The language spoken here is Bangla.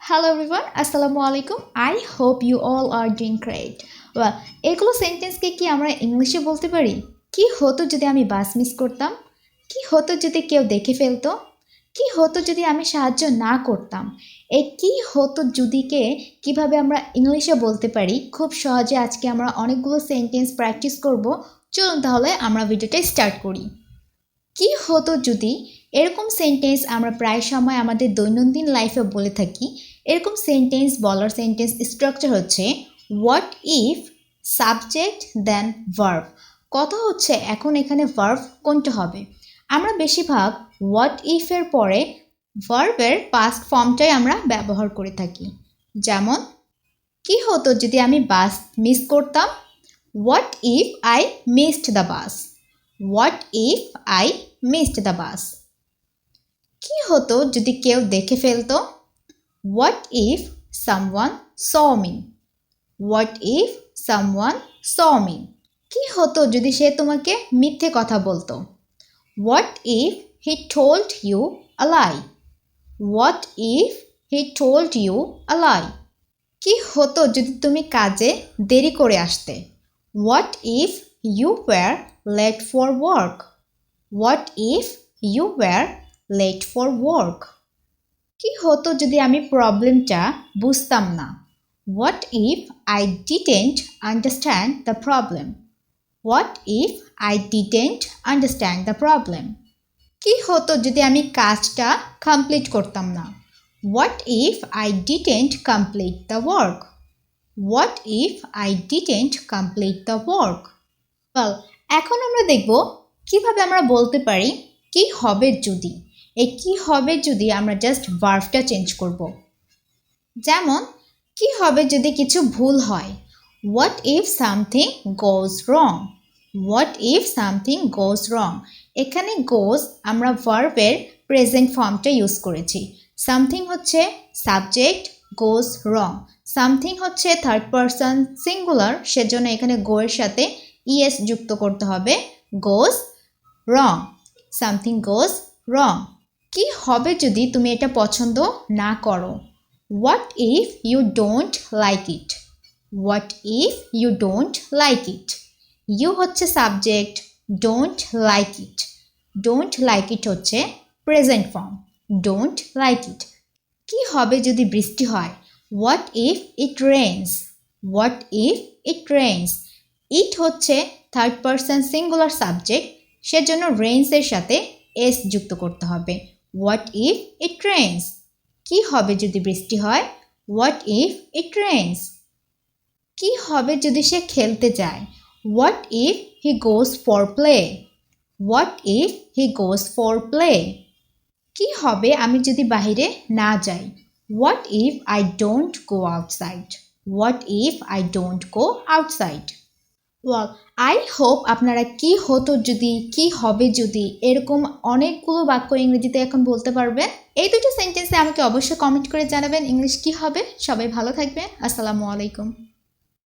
Hello everyone, Assalamu alaikum. I hope you all are doing great. Well, এগুলো সেন্টেন্সকে কি আমরা ইংলিশে বলতে পারি? কি হতো যদি আমি বাস মিস করতাম? কি হতো যদি কেউ দেখে ফেলতো? কি হতো যদি আমি সাহায্য না করতাম? এই কি হতো যদিকে কিভাবে আমরা ইংলিশে বলতে পারি খুব সহজে আজকে আমরা অনেকগুলো সেন্টেন্স প্র্যাকটিস করব। চলুন তাহলে আমরা ভিডিওটা স্টার্ট করি। কি হতো যদি এরকম সেন্টেন্স আমরা প্রায় সময় আমাদের দৈনন্দিন লাইফে বলে থাকি। এরকম সেন্টেন্স বলার সেন্টেন্স স্ট্রাকচার হচ্ছে what if subject then verb. কথা হচ্ছে এখন এখানে ভার্ব কোনটা হবে? আমরা বেশিরভাগ হোয়াট ইফের পরে ভার্বের পাস্ট ফর্মটাই আমরা ব্যবহার করে থাকি। যেমন কি হতো যদি আমি বাস মিস করতাম? What if I missed the bus. What if I missed the bus. কি হতো যদি কেউ দেখে ফেলতো? What if someone saw me. What if someone saw me. কি হতো যদি সে তোমাকে মিথ্যে কথা বলতো? What if he told you a lie. What if he told you a lie. কি হতো যদি তুমি কাজে দেরি করে আসতে? What if you were late for work. What if you were late for work. কি হতো যদি আমি প্রবলেমটা বুঝতাম না? What if I didn't understand the problem. What if I didn't understand the problem. কি হতো যদি আমি কাজটা কমপ্লিট করতাম না? What if I didn't complete the work. What if I didn't complete the work. Well, এখন আমরা দেখব কিভাবে আমরা বলতে পারি কি হবে যদি। এই কি হবে যদি আমরা জাস্ট ভার্বটা চেঞ্জ করব। যেমন কি হবে যদি কিছু ভুল হয়? What if something goes wrong. What if something goes wrong. এখানে গোজ আমরা ভার্বের প্রেজেন্ট ফর্মটা ইউজ করেছি। সামথিং হচ্ছে সাবজেক্ট, গোজ রং। সামথিং হচ্ছে থার্ড পারসন সিঙ্গুলার, সেজন্য এখানে গো এর সাথে ইএস যুক্ত করতে হবে। Goes wrong. Something goes wrong. কি হবে যদি তুমি এটা পছন্দ না করো? What if you don't like it. What if you don't like it. You হচ্ছে subject, don't like it. Don't like it হচ্ছে present form. Don't like it. কি হবে যদি বৃষ্টি হয়? What if it rains. What if it rains. It হচ্ছে থার্ড পারসন সিঙ্গুলার সাবজেক্ট, সেজন্য রেইনসের সাথে এস যুক্ত করতে হবে। What if it rains. কি হবে যদি বৃষ্টি হয়? What if it rains. কি হবে যদি সে খেলতে যায়? What if he goes for play. What if he goes for play. কি হবে আমি যদি বাইরে না যাই? What if I don't go outside. What if I don't go outside. Well, I hope আপনারা কি হতো যদি, কি হবে যদি এরকম অনেকগুলো বাক্য ইংরেজিতে এখন বলতে পারবেন। এই দুটো সেন্টেন্সে আমাকে অবশ্যই কমেন্ট করে জানাবেন ইংলিশ কি হবে। সবাই ভালো থাকবেন। আসসালামু আলাইকুম।